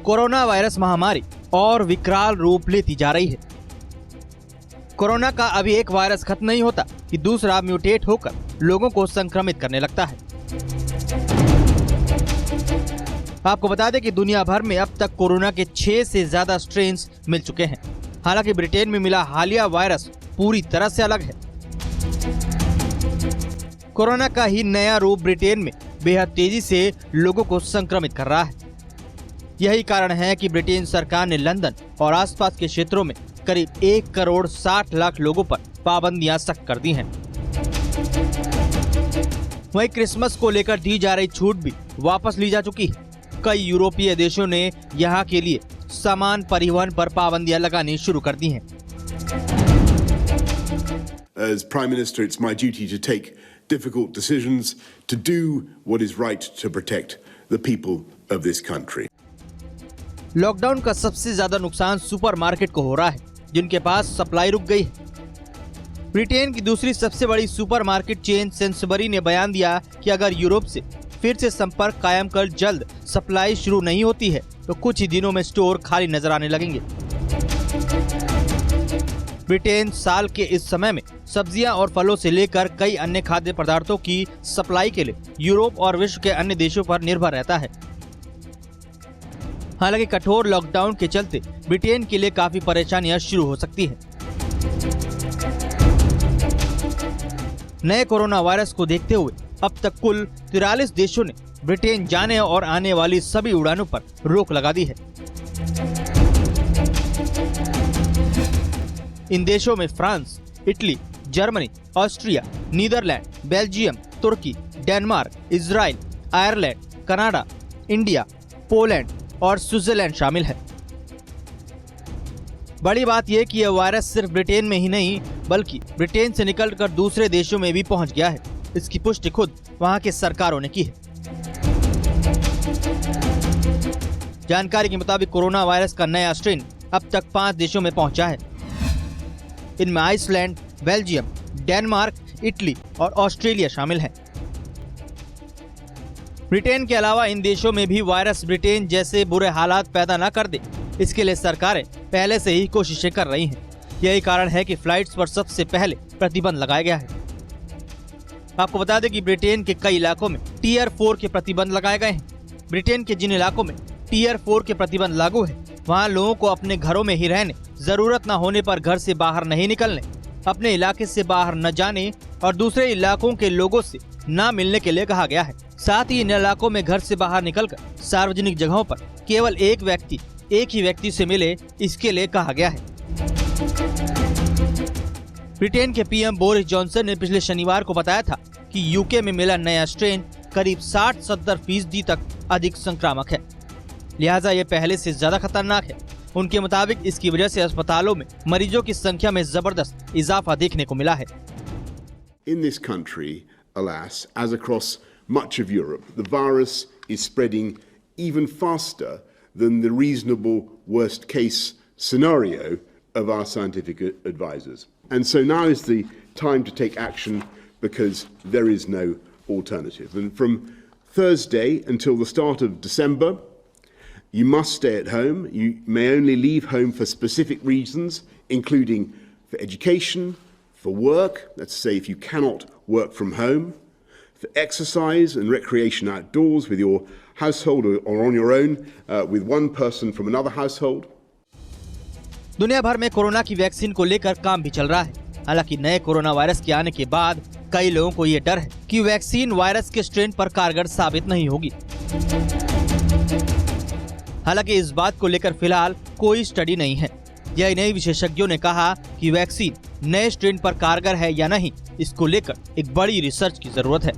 Corona virus महामारी और विकराल रूप लेती जा रही है। कोरोना का अभी एक वायरस खत्म नहीं होता कि दूसरा म्यूटेट होकर लोगों को संक्रमित करने लगता है। आपको बता दें कि दुनिया भर में अब तक कोरोना के 6 से ज्यादा स्ट्रेन्स मिल चुके हैं। हालांकि ब्रिटेन में मिला हालिया वायरस पूरी तरह से अलग है। कोरोना का ही नया रूप ब्रिटेन में बेहद तेजी से लोगों को संक्रमित कर रहा है। यही कारण है कि ब्रिटेन सरकार ने लंदन और आसपास के क्षेत्रों में करीब 1 करोड़ 60 लाख लोगों पर पाबंदियां सख्त कर दी हैं। वहीं क्रिसमस को लेकर दी जा रही छूट भी वापस ली जा चुकी है। कई यूरोपीय देशों ने यहाँ के लिए सामान परिवहन पर पाबंदियां लगानी शुरू कर दी हैं। As Prime Minister, it's my duty to take difficult decisions, to do what is right to protect the people of this country. Lockdown का सबसे ज्यादा नुकसान सुपरमार्केट को हो रहा है, जिनके पास सप्लाई रुक गई है। ब्रिटेन की दूसरी सबसे बड़ी सुपरमार्केट चेन सेंसबरी ने बयान दिया कि अगर यूरोप से फिर से संपर्क कायम कर जल्द सप्लाई शुरू नहीं होती है तो कुछ ही दिनों में स्टोर खाली नजर आने लगेंगे। ब्रिटेन साल के इस समय में सब्जियां और फलों से लेकर कई अन्य खाद्य पदार्थों की सप्लाई के लिए यूरोप और विश्व के अन्य देशों पर निर्भर रहता है। हालांकि कठोर लॉकडाउन के चलते ब्रिटेन के लिए काफी परेशानियां शुरू हो सकती है। नए कोरोना वायरस को देखते हुए अब तक कुल 43 देशों ने ब्रिटेन जाने और आने वाली सभी उड़ानों पर रोक लगा दी है। इन देशों में France, Italy, Germany, Austria, Netherland, Belgium, Turkey, Denmark, Israel, Ireland, Canada, India, Poland और स्विट्जरलैंड शामिल है। बड़ी बात यह कि यह वायरस सिर्फ ब्रिटेन में ही नहीं बल्कि ब्रिटेन से निकलकर दूसरे देशों में भी पहुंच गया है। इसकी पुष्टि खुद वहां की सरकारों ने की है। जानकारी के मुताबिक कोरोना वायरस का नया स्ट्रेन अब तक 5 देशों में पहुंचा है। इनमें आइसलैंड, बेल्जियम, डेनमार्क, इटली और ऑस्ट्रेलिया शामिल हैं। ब्रिटेन के अलावा इन देशों में भी वायरस ब्रिटेन जैसे बुरे हालात पैदा न कर दे, इसके लिए सरकारें पहले से ही कोशिशें कर रही हैं। यही कारण है कि फ्लाइट्स पर सबसे पहले प्रतिबंध लगाया गया है। आपको बता दें कि ब्रिटेन के कई इलाकों में टियर 4 के प्रतिबंध लगाए गए हैं। ब्रिटेन के जिन इलाकों में टियर 4 के प्रतिबंध लागू है, वहां लोगों को अपने घरों में ही रहने, जरूरत न होने पर घर से बाहर नहीं निकलने, अपने इलाके से बाहर न जाने और दूसरे इलाकों के लोगों से न मिलने के लिए कहा गया है। साथ ही इन इलाकों में घर से बाहर निकलकर सार्वजनिक जगहों पर केवल एक ही व्यक्ति से मिले, इसके लिए कहा गया है। ब्रिटेन के पीएम बोरिस जॉनसन ने पिछले शनिवार को बताया था कि यूके में मिला नया स्ट्रेन करीब 60-70% तक अधिक संक्रामक है, लिहाजा ये पहले से ज्यादा खतरनाक है। उनके मुताबिक इसकी वजह से अस्पतालों में मरीजों की संख्या में जबरदस्त इजाफा देखने को मिला है। In this country, alas, as across much of Europe, the virus is spreading even faster than the reasonable worst case scenario of our scientific advisors. And so now is the time to take action because there is no alternative. And from Thursday until the start of December, you must stay at home. You may only leave home for specific reasons, including for education, for work, let's say if you cannot work from home, for exercise and recreation outdoors with your household or on your own with one person from another household. दुनिया भर में corona की vaccine को लेकर काम भी चल रहा है। हालांकि नए कोरोना वायरस के आने के बाद कई लोगों को ये डर है कि वैक्सीन वायरस के स्ट्रेन पर कारगर साबित नहीं होगी। हालांकि इस बात को लेकर फिलहाल कोई स्टडी नहीं है। यह नए विशेषज्ञों ने कहा कि वैक्सीन नए स्ट्रेन पर कारगर है या नहीं, इसको लेकर एक बड़ी रिसर्च की जरूरत है।